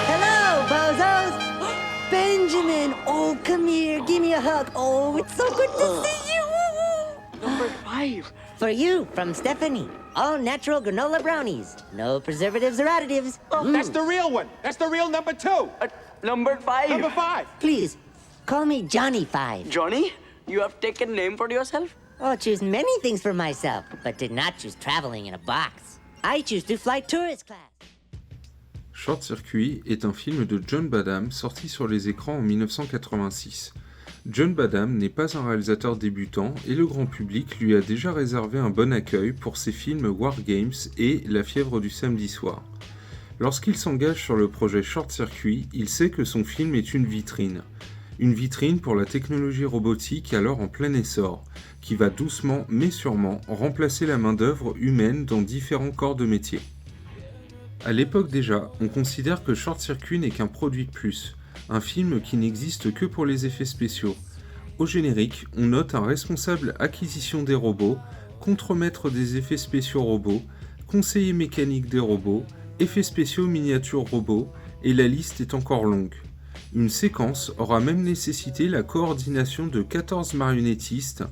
Hello, bozos! Benjamin, oh, come here, give me a hug. Oh, it's so good to see you! Number 5. For you, from Stephanie. All natural granola brownies. No preservatives or additives. That's the real one. That's the real number 2. Number 5. Number 5. Please, call me Johnny Five. Johnny, you have taken name for yourself? Oh, choose many things for myself, but did not choose traveling in a box. I choose to fly tourist class. Short Circuit est un film de John Badham sorti sur les écrans en 1986. John Badham n'est pas un réalisateur débutant et le grand public lui a déjà réservé un bon accueil pour ses films War Games et La fièvre du samedi soir. Lorsqu'il s'engage sur le projet Short Circuit, il sait que son film est une vitrine. Une vitrine pour la technologie robotique alors en plein essor, qui va doucement mais sûrement remplacer la main-d'œuvre humaine dans différents corps de métier. À l'époque déjà, on considère que Short Circuit n'est qu'un produit de plus, un film qui n'existe que pour les effets spéciaux. Au générique, on note un responsable acquisition des robots, contremaître des effets spéciaux robots, conseiller mécanique des robots, effets spéciaux miniatures robots, et la liste est encore longue. Une séquence aura même nécessité la coordination de 14 marionnettistes.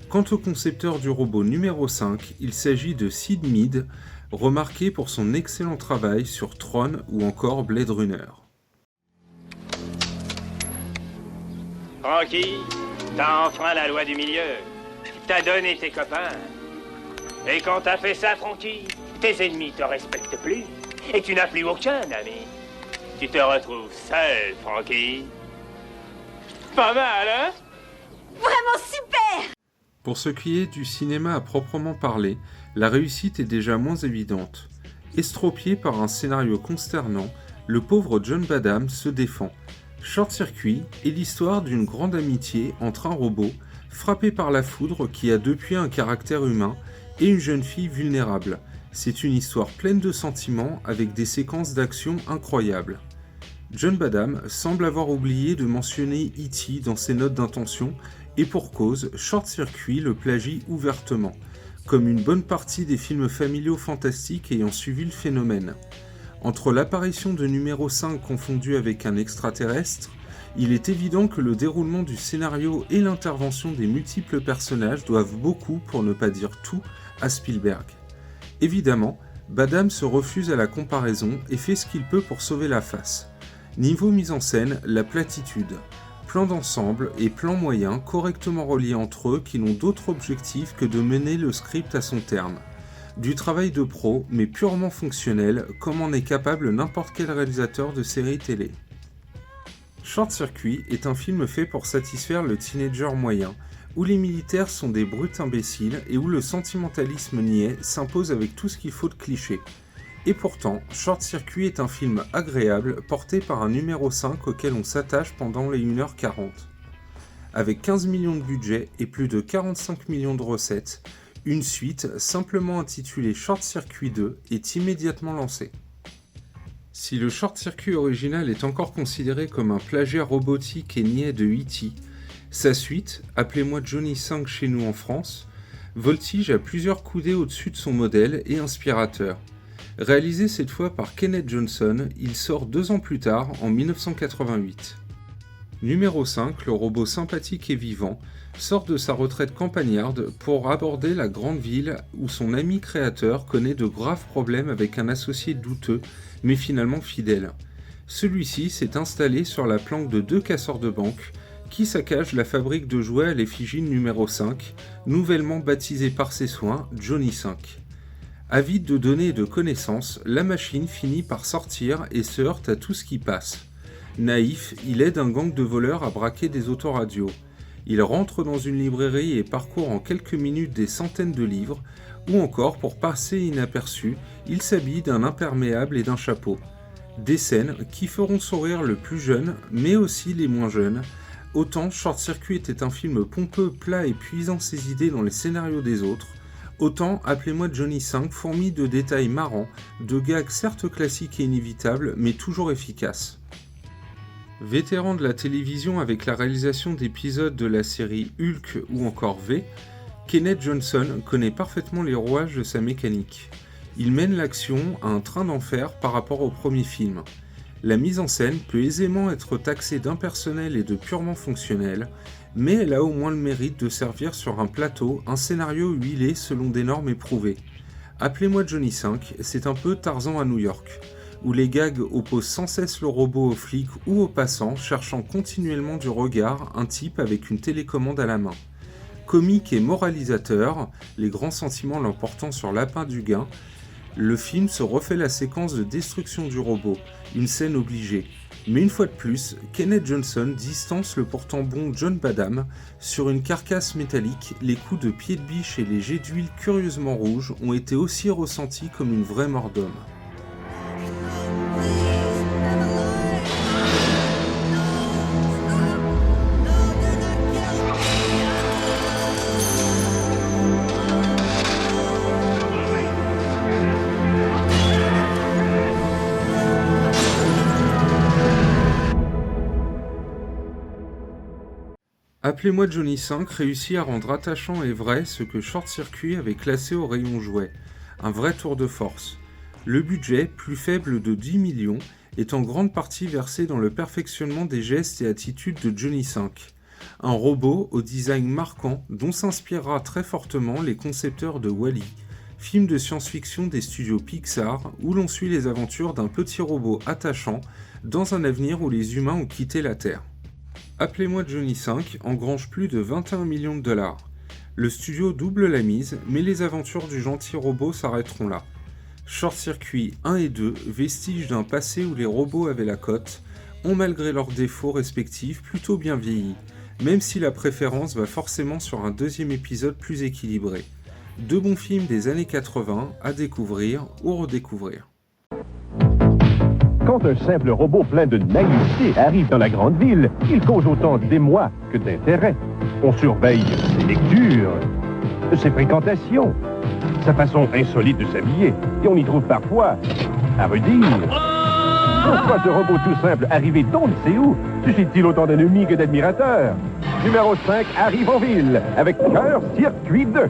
Quant au concepteur du robot numéro 5, il s'agit de Sid Mead, remarqué pour son excellent travail sur Tron ou encore Blade Runner. Francky, t'as enfreint la loi du milieu. T'as donné tes copains. Et quand t'as fait ça, Francky, tes ennemis te respectent plus. Et tu n'as plus aucun ami. Tu te retrouves seul, Francky. Pas mal, hein? Vraiment super! Pour ce qui est du cinéma à proprement parler, la réussite est déjà moins évidente. Estropié par un scénario consternant, le pauvre John Badham se défend. Short Circuit est l'histoire d'une grande amitié entre un robot, frappé par la foudre qui a depuis un caractère humain, et une jeune fille vulnérable. C'est une histoire pleine de sentiments avec des séquences d'action incroyables. John Badham semble avoir oublié de mentionner E.T. dans ses notes d'intention, et pour cause, Short Circuit le plagie ouvertement, comme une bonne partie des films familiaux fantastiques ayant suivi le phénomène. Entre l'apparition de numéro 5 confondu avec un extraterrestre, il est évident que le déroulement du scénario et l'intervention des multiples personnages doivent beaucoup, pour ne pas dire tout, à Spielberg. Évidemment, Badham se refuse à la comparaison et fait ce qu'il peut pour sauver la face. Niveau mise en scène, la platitude. Plans d'ensemble et plans moyens correctement reliés entre eux qui n'ont d'autre objectif que de mener le script à son terme. Du travail de pro, mais purement fonctionnel, comme en est capable n'importe quel réalisateur de série télé. Short Circuit est un film fait pour satisfaire le teenager moyen, où les militaires sont des brutes imbéciles et où le sentimentalisme niais s'impose avec tout ce qu'il faut de clichés. Et pourtant, Short Circuit est un film agréable porté par un numéro 5 auquel on s'attache pendant les 1h40. Avec 15 millions de budget et plus de 45 millions de recettes, une suite, simplement intitulée Short Circuit 2, est immédiatement lancée. Si le Short Circuit original est encore considéré comme un plagiat robotique et niais de E.T., sa suite, Appelez-moi Johnny 5 chez nous en France, voltige à plusieurs coudées au-dessus de son modèle et inspirateur. Réalisé cette fois par Kenneth Johnson, il sort 2 ans plus tard, en 1988. Numéro 5, le robot sympathique et vivant, sort de sa retraite campagnarde pour aborder la grande ville où son ami créateur connaît de graves problèmes avec un associé douteux, mais finalement fidèle. Celui-ci s'est installé sur la planque de 2 casseurs de banque qui saccagent la fabrique de jouets à l'effigie numéro 5, nouvellement baptisée par ses soins Johnny 5. Avide de données et de connaissances, la machine finit par sortir et se heurte à tout ce qui passe. Naïf, il aide un gang de voleurs à braquer des autoradios. Il rentre dans une librairie et parcourt en quelques minutes des centaines de livres, ou encore, pour passer inaperçu, il s'habille d'un imperméable et d'un chapeau. Des scènes qui feront sourire le plus jeune, mais aussi les moins jeunes. Autant Short Circuit était un film pompeux, plat et puisant ses idées dans les scénarios des autres, autant Appelez-moi Johnny 5 fourmille de détails marrants, de gags certes classiques et inévitables, mais toujours efficaces. Vétéran de la télévision avec la réalisation d'épisodes de la série Hulk ou encore V, Kenneth Johnson connaît parfaitement les rouages de sa mécanique. Il mène l'action à un train d'enfer par rapport au premier film. La mise en scène peut aisément être taxée d'impersonnelle et de purement fonctionnelle, mais elle a au moins le mérite de servir sur un plateau un scénario huilé selon des normes éprouvées. Appelez-moi Johnny 5, c'est un peu Tarzan à New York, où les gags opposent sans cesse le robot aux flics ou aux passants cherchant continuellement du regard un type avec une télécommande à la main. Comique et moralisateur, les grands sentiments l'emportant sur l'appât du gain, le film se refait la séquence de destruction du robot, une scène obligée. Mais une fois de plus, Kenneth Johnson distance le pourtant bon John Badham. Sur une carcasse métallique, les coups de pied de biche et les jets d'huile curieusement rouges ont été aussi ressentis comme une vraie mort d'homme. Appelez-moi Johnny 5 réussit à rendre attachant et vrai ce que Short Circuit avait classé au rayon jouet, un vrai tour de force. Le budget, plus faible de 10 millions, est en grande partie versé dans le perfectionnement des gestes et attitudes de Johnny 5. Un robot au design marquant dont s'inspirera très fortement les concepteurs de Wall-E, film de science-fiction des studios Pixar où l'on suit les aventures d'un petit robot attachant dans un avenir où les humains ont quitté la Terre. Appelez-moi Johnny 5 engrange plus de 21 millions de dollars. Le studio double la mise, mais les aventures du gentil robot s'arrêteront là. Short Circuit 1 et 2, vestiges d'un passé où les robots avaient la cote, ont malgré leurs défauts respectifs plutôt bien vieilli, même si la préférence va forcément sur un deuxième épisode plus équilibré. Deux bons films des années 80 à découvrir ou redécouvrir. Quand un simple robot plein de naïveté arrive dans la grande ville, il cause autant d'émoi que d'intérêt. On surveille ses lectures, ses fréquentations, sa façon insolite de s'habiller, et on y trouve parfois à redire. Pourquoi ce robot tout simple, arrivé d'on ne sait où, suscite-t-il autant d'ennemis que d'admirateurs? Numéro 5 arrive en ville, avec Cœur Circuit 2.